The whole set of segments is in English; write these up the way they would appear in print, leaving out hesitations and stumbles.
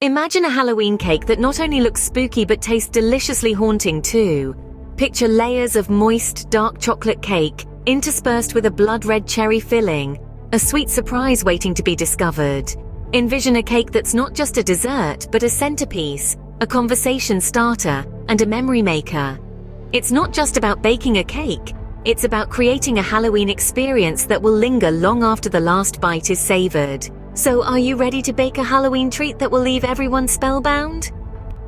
Imagine a Halloween cake that not only looks spooky but tastes deliciously haunting too. Picture layers of moist, dark chocolate cake interspersed with a blood-red cherry filling, a sweet surprise waiting to be discovered. Envision a cake that's not just a dessert but a centerpiece, a conversation starter, and a memory maker. It's not just about baking a cake, it's about creating a Halloween experience that will linger long after the last bite is savored. So are you ready to bake a Halloween treat that will leave everyone spellbound?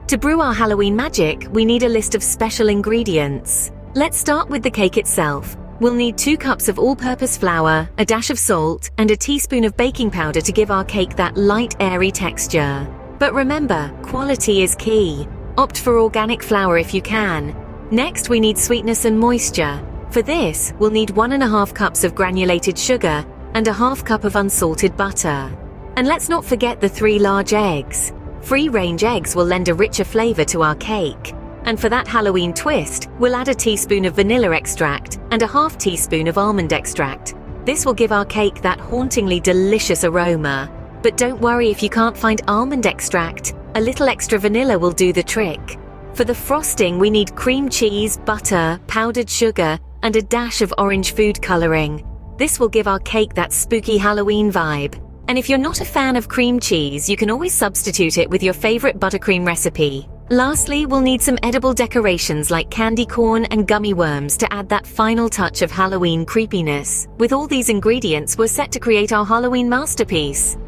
To brew our Halloween magic, we need a list of special ingredients. Let's start with the cake itself. We'll need 2 cups of all-purpose flour, a dash of salt, and a teaspoon of baking powder to give our cake that light, airy texture. But remember, quality is key. Opt for organic flour if you can. Next, we need sweetness and moisture. For this, we'll need 1.5 cups of granulated sugar and a half cup of unsalted butter. And let's not forget the 3 large eggs. Free-range eggs will lend a richer flavor to our cake. And for that Halloween twist, we'll add a teaspoon of vanilla extract and a half teaspoon of almond extract. This will give our cake that hauntingly delicious aroma. But don't worry if you can't find almond extract. A little extra vanilla will do the trick. For the frosting, we need cream cheese, butter, powdered sugar, and a dash of orange food coloring. This will give our cake that spooky Halloween vibe. And if you're not a fan of cream cheese, you can always substitute it with your favorite buttercream recipe. Lastly, we'll need some edible decorations like candy corn and gummy worms to add that final touch of Halloween creepiness. With all these ingredients, we're set to create our Halloween masterpiece.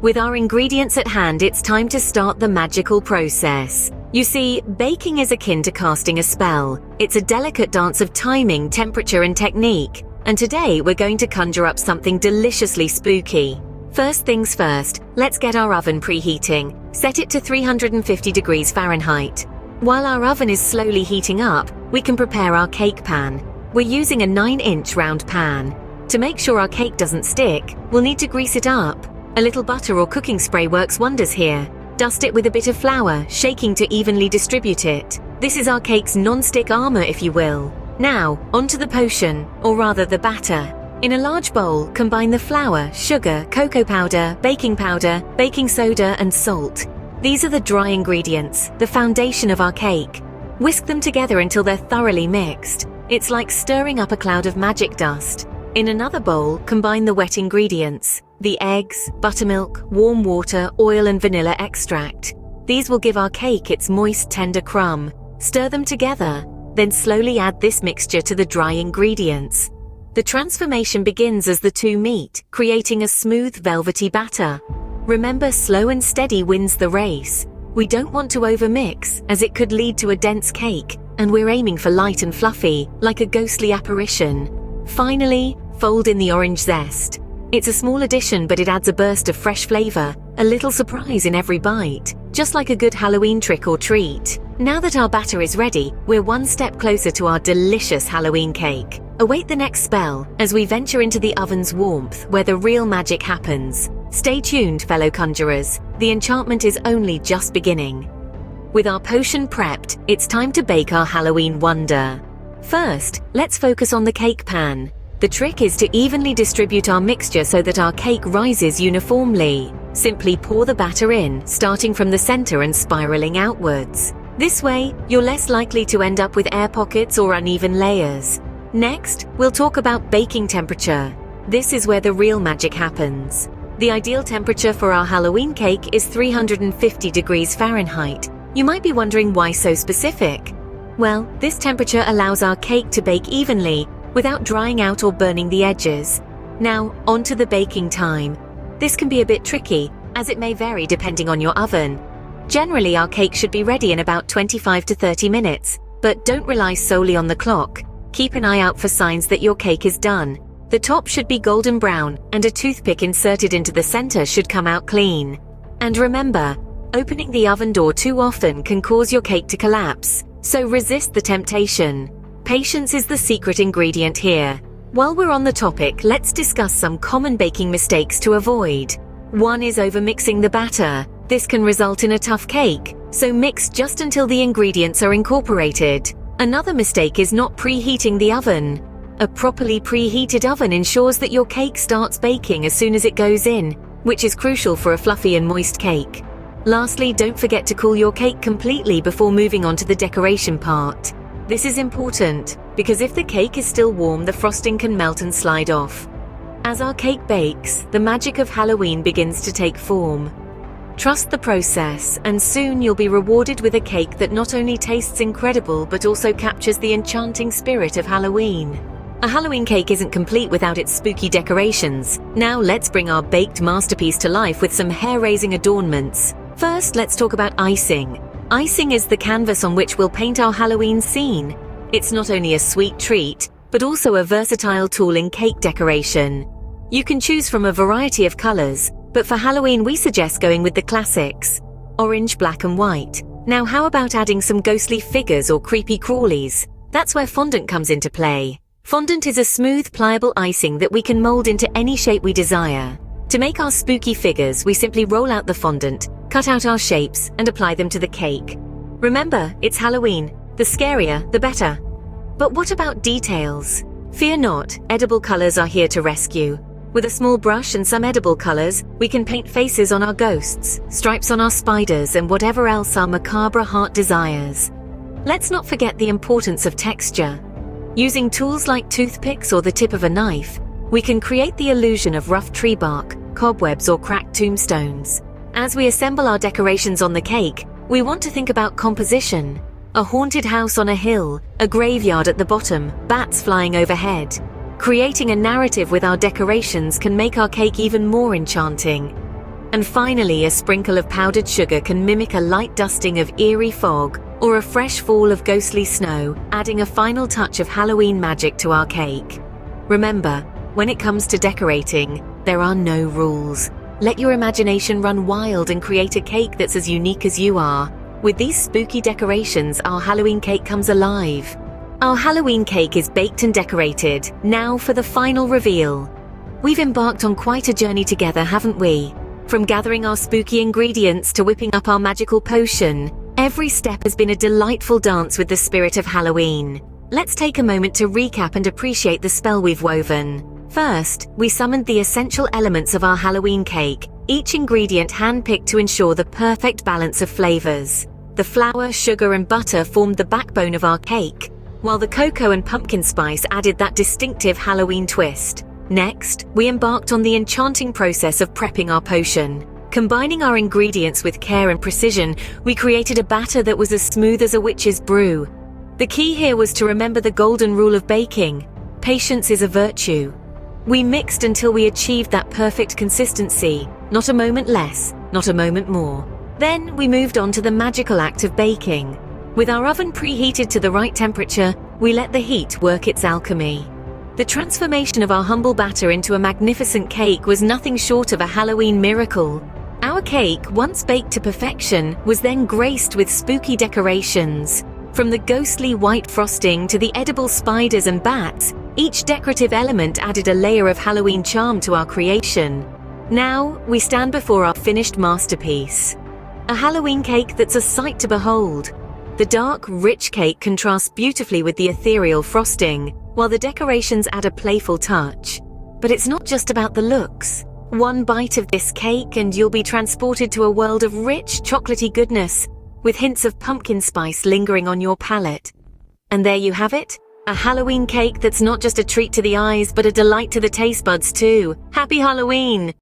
With our ingredients at hand, it's time to start the magical process. You see, baking is akin to casting a spell. It's a delicate dance of timing, temperature, and technique. And today, we're going to conjure up something deliciously spooky. First things first, let's get our oven preheating. Set it to 350 degrees Fahrenheit. While our oven is slowly heating up, we can prepare our cake pan. We're using a 9-inch round pan. To make sure our cake doesn't stick, we'll need to grease it up. A little butter or cooking spray works wonders here. Dust it with a bit of flour, shaking to evenly distribute it. This is our cake's non-stick armor, if you will. Now, onto the potion, or rather the batter. In a large bowl, combine the flour, sugar, cocoa powder, baking soda, and salt. These are the dry ingredients, the foundation of our cake. Whisk them together until they're thoroughly mixed. It's like stirring up a cloud of magic dust. In another bowl, combine the wet ingredients. The eggs, buttermilk, warm water, oil, and vanilla extract. These will give our cake its moist, tender crumb. Stir them together, then slowly add this mixture to the dry ingredients. The transformation begins as the two meet, creating a smooth, velvety batter. Remember, slow and steady wins the race. We don't want to overmix, as it could lead to a dense cake, and we're aiming for light and fluffy, like a ghostly apparition. Finally, fold in the orange zest. It's a small addition, but it adds a burst of fresh flavor, a little surprise in every bite, just like a good Halloween trick or treat. Now that our batter is ready, we're one step closer to our delicious Halloween cake. Await the next spell as we venture into the oven's warmth, where the real magic happens. Stay tuned, fellow conjurers. The enchantment is only just beginning. With our potion prepped, it's time to bake our Halloween wonder. First, let's focus on the cake pan. The trick is to evenly distribute our mixture so that our cake rises uniformly. Simply pour the batter in, starting from the center and spiraling outwards. This way, you're less likely to end up with air pockets or uneven layers. Next, we'll talk about baking temperature. This is where the real magic happens. The ideal temperature for our Halloween cake is 350 degrees Fahrenheit. You might be wondering why so specific. Well, this temperature allows our cake to bake evenly, without drying out or burning the edges. Now, onto the baking time. This can be a bit tricky, as it may vary depending on your oven. Generally, our cake should be ready in about 25 to 30 minutes, but don't rely solely on the clock. Keep an eye out for signs that your cake is done. The top should be golden brown, and a toothpick inserted into the center should come out clean. And remember, opening the oven door too often can cause your cake to collapse, so resist the temptation. Patience is the secret ingredient here. While we're on the topic, let's discuss some common baking mistakes to avoid. One is overmixing the batter. This can result in a tough cake, so mix just until the ingredients are incorporated. Another mistake is not preheating the oven. A properly preheated oven ensures that your cake starts baking as soon as it goes in, which is crucial for a fluffy and moist cake. Lastly, don't forget to cool your cake completely before moving on to the decoration part. This is important, because if the cake is still warm, the frosting can melt and slide off. As our cake bakes, the magic of Halloween begins to take form. Trust the process, and soon you'll be rewarded with a cake that not only tastes incredible but also captures the enchanting spirit of Halloween. A Halloween cake isn't complete without its spooky decorations. Now let's bring our baked masterpiece to life with some hair-raising adornments. First, let's talk about icing. Icing is the canvas on which we'll paint our Halloween scene. It's not only a sweet treat, but also a versatile tool in cake decoration. You can choose from a variety of colors, but for Halloween we suggest going with the classics: orange, black and white. Now how about adding some ghostly figures or creepy crawlies? That's where fondant comes into play. Fondant is a smooth, pliable icing that we can mold into any shape we desire. To make our spooky figures, we simply roll out the fondant, cut out our shapes, and apply them to the cake. Remember, it's Halloween. The scarier, the better. But what about details? Fear not, edible colors are here to rescue. With a small brush and some edible colors, we can paint faces on our ghosts, stripes on our spiders, and whatever else our macabre heart desires. Let's not forget the importance of texture. Using tools like toothpicks or the tip of a knife, we can create the illusion of rough tree bark, cobwebs, or cracked tombstones. As we assemble our decorations on the cake, we want to think about composition. A haunted house on a hill, a graveyard at the bottom, bats flying overhead. Creating a narrative with our decorations can make our cake even more enchanting. And finally, a sprinkle of powdered sugar can mimic a light dusting of eerie fog or a fresh fall of ghostly snow, adding a final touch of Halloween magic to our cake. Remember, when it comes to decorating, there are no rules. Let your imagination run wild and create a cake that's as unique as you are. With these spooky decorations, our Halloween cake comes alive. Our Halloween cake is baked and decorated. Now for the final reveal. We've embarked on quite a journey together, haven't we? From gathering our spooky ingredients to whipping up our magical potion, every step has been a delightful dance with the spirit of Halloween. Let's take a moment to recap and appreciate the spell we've woven. First, we summoned the essential elements of our Halloween cake, each ingredient hand-picked to ensure the perfect balance of flavors. The flour, sugar, and butter formed the backbone of our cake, while the cocoa and pumpkin spice added that distinctive Halloween twist. Next, we embarked on the enchanting process of prepping our potion. Combining our ingredients with care and precision, we created a batter that was as smooth as a witch's brew. The key here was to remember the golden rule of baking: patience is a virtue. We mixed until we achieved that perfect consistency, not a moment less, not a moment more. Then we moved on to the magical act of baking. With our oven preheated to the right temperature, we let the heat work its alchemy. The transformation of our humble batter into a magnificent cake was nothing short of a Halloween miracle. Our cake, once baked to perfection, was then graced with spooky decorations. From the ghostly white frosting to the edible spiders and bats, each decorative element added a layer of Halloween charm to our creation. Now, we stand before our finished masterpiece. A Halloween cake that's a sight to behold. The dark, rich cake contrasts beautifully with the ethereal frosting, while the decorations add a playful touch. But it's not just about the looks. One bite of this cake and you'll be transported to a world of rich, chocolatey goodness, with hints of pumpkin spice lingering on your palate. And there you have it, a Halloween cake that's not just a treat to the eyes, but a delight to the taste buds too. Happy Halloween!